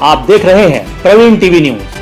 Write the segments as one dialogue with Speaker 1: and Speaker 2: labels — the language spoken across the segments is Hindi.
Speaker 1: आप देख रहे हैं प्रवीण टीवी न्यूज।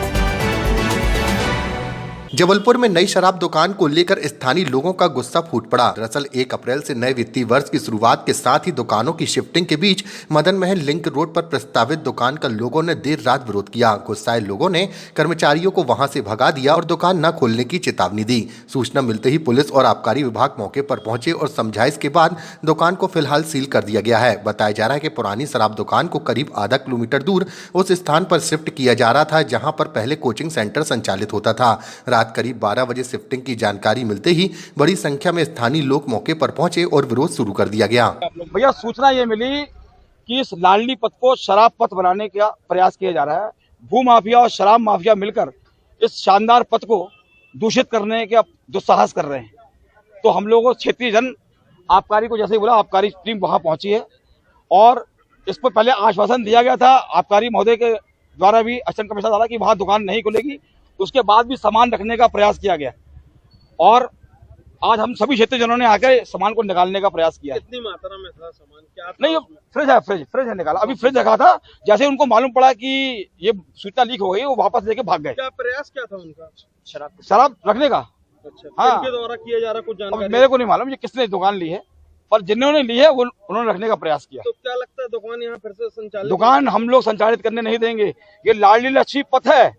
Speaker 2: जबलपुर में नई शराब दुकान को लेकर स्थानीय लोगों का गुस्सा फूट पड़ा। दरअसल 1 अप्रैल से नए वित्तीय वर्ष की शुरुआत के साथ ही दुकानों की शिफ्टिंग के बीच मदन महल लिंक रोड पर प्रस्तावित दुकान का लोगों ने देर रात विरोध किया। गुस्साए लोगों ने कर्मचारियों को वहां से भगा दिया और दुकान न खोलने की चेतावनी दी। सूचना मिलते ही पुलिस और आबकारी विभाग मौके पर पहुंचे और समझाइश के बाद दुकान को फिलहाल सील कर दिया गया है। बताया जा रहा है कि पुरानी शराब दुकान को करीब आधा किलोमीटर दूर उस स्थान पर शिफ्ट किया जा रहा था जहाँ पर पहले कोचिंग सेंटर संचालित होता था। रात करीब 12 बजे शिफ्टिंग की जानकारी मिलते ही बड़ी संख्या में स्थानीय लोग मौके पर पहुंचे और विरोध शुरू कर दिया गया।
Speaker 3: भैया सूचना ये मिली कि इस लाडली पथ को शराब पथ बनाने का प्रयास किया जा रहा है। भू माफिया और शराब माफिया मिलकर इस शानदार पथ को दूषित करने का दुस्साहस कर रहे हैं। तो हम लोगों को क्षेत्रीय जन आबकारी को जैसे ही बोला, आबकारी टीम वहां पहुंची है और इस पर पहले आश्वासन दिया गया था आबकारी महोदय के द्वारा भी, असिस्टेंट कमिश्नर द्वारा, कि वहां दुकान नहीं खुलेगी। उसके बाद भी सामान रखने का प्रयास किया गया और आज हम सभी क्षेत्रीय जनों ने आकर सामान को निकालने का प्रयास किया।
Speaker 4: कितनी मात्रा में था सामान? क्या
Speaker 3: नहीं, फ्रिज है निकाला। अभी फ्रिज रखा था, जैसे उनको मालूम पड़ा कि ये सूचना लीक हो गई, वो वापस लेके भाग गए।
Speaker 4: क्या प्रयास क्या था उनका?
Speaker 3: शराब रखने का।
Speaker 4: अच्छा,
Speaker 3: हाँ,
Speaker 4: किनके द्वारा किया जा रहा, कुछ जानकारी?
Speaker 3: मेरे को नहीं मालूम ये किसने दुकान ली है, पर जिन्होंने ली है वो उन्होंने रखने का प्रयास किया।
Speaker 4: तो क्या लगता है दुकान यहाँ फिर से संचालित?
Speaker 3: दुकान हम लोग संचालित करने नहीं देंगे। ये लाडली लक्ष्मी पथ है,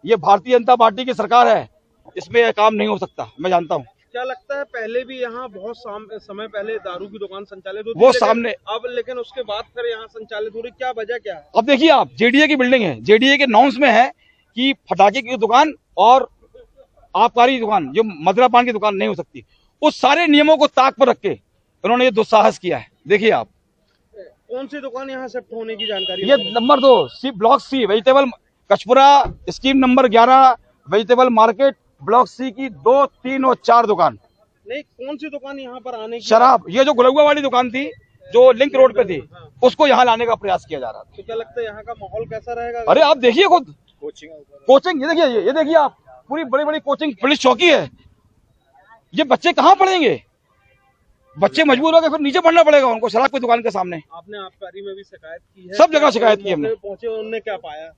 Speaker 3: ये भारतीय जनता पार्टी की सरकार है, इसमें यह काम नहीं हो सकता, मैं जानता हूँ।
Speaker 4: क्या लगता है पहले भी यहाँ बहुत समय पहले दारू की दुकान संचालित होती
Speaker 3: वो
Speaker 4: थी,
Speaker 3: सामने
Speaker 4: अब लेकिन उसके बाद फिर यहाँ संचालित हो रही, क्या वजह क्या है?
Speaker 3: अब देखिए आप, जेडीए की बिल्डिंग है, जेडीए के नॉर्म्स में है कि फटाके की दुकान और आबकारी दुकान, जो मदिरा पान की दुकान नहीं हो सकती। उस सारे नियमों को ताक पर रख के उन्होंने ये दुस्साहस किया है। देखिए आप,
Speaker 4: कौन सी दुकान यहाँ शिफ्ट होने की जानकारी?
Speaker 3: ये number 2 C block C vegetable Kachpura scheme number 11 vegetable market block C की 2, 3 और 4 दुकान।
Speaker 4: नहीं, कौन सी दुकान यहाँ पर आने की?
Speaker 3: शराब, ये जो गुलगुआ वाली दुकान थी जो लिंक रोड पे थी, उसको यहाँ लाने का प्रयास किया जा रहा था।
Speaker 4: तो क्या लगता है यहाँ का माहौल कैसा रहेगा?
Speaker 3: अरे आप देखिए खुद, कोचिंग ये देखिए आप, पूरी बड़ी बड़ी कोचिंग, पुलिस चौकी है। ये बच्चे कहाँ पढ़ेंगे? बच्चे मजबूर हो गए, फिर नीचे पढ़ना पड़ेगा उनको शराब की दुकान के सामने।
Speaker 4: आपने आबकारी में भी शिकायत की है?
Speaker 3: सब जगह शिकायत की हमने।
Speaker 4: पहुंचे, उन्होंने क्या पाया?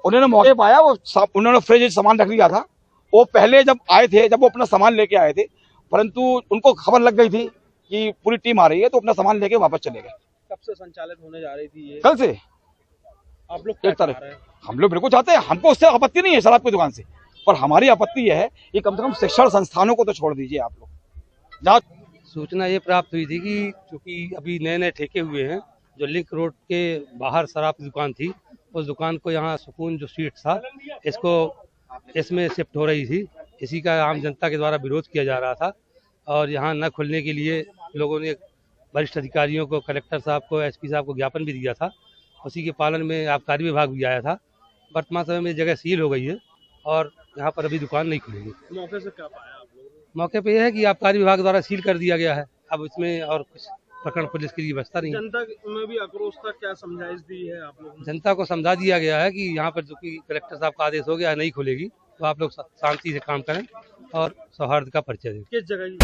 Speaker 3: उन्होंने मौके पाया, उन्होंने फ्रिज सामान रख लिया था। वो पहले जब आए थे, जब वो अपना सामान लेके आए थे, परंतु उनको खबर लग गई थी कि पूरी टीम आ रही है, तो अपना सामान लेके वापस चले गए।
Speaker 4: कब से संचालित होने जा रही थी ये?
Speaker 3: कल से।
Speaker 4: आप लोग क्या
Speaker 3: 1 तारीख।
Speaker 4: चाह रहे हैं?
Speaker 3: हम लोग बिल्कुल चाहते हैं, हमको उससे आपत्ति नहीं है शराब की दुकान से, पर हमारी आपत्ति यह है कि कम से कम शिक्षण संस्थानों को तो छोड़ दीजिए आप लोग। जहाँ
Speaker 5: सूचना ये प्राप्त हुई थी कि चूंकि अभी नए नए ठेके हुए हैं, जो लिंक रोड के बाहर शराब की दुकान थी, उस दुकान को यहाँ सुकून जो स्ट्रीट था, इसमें शिफ्ट हो रही थी। इसी का आम जनता के द्वारा विरोध किया जा रहा था और यहाँ न खुलने के लिए लोगों ने वरिष्ठ अधिकारियों को, कलेक्टर साहब को, एसपी साहब को ज्ञापन भी दिया था। उसी के पालन में आबकारी विभाग भी आया था। वर्तमान समय में जगह सील हो गई है और यहाँ पर अभी दुकान नहीं खुलेगी।
Speaker 4: मौके से क्या पाया आप लोगों ने?
Speaker 5: मौके पे यह है कि आबकारी विभाग द्वारा सील कर दिया गया है। अब इसमें और कुछ प्रकरण पुलिस की व्यवस्था नहीं है।
Speaker 4: जनता में भी आक्रोश था, क्या समझाइश दी है आप लोगों ने?
Speaker 5: जनता को समझा दिया गया है कि यहाँ पर जो कि कलेक्टर साहब का आदेश हो गया नहीं खुलेगी, तो आप लोग शांति से काम करें और सौहार्द का परिचय दें।
Speaker 4: किस जगह?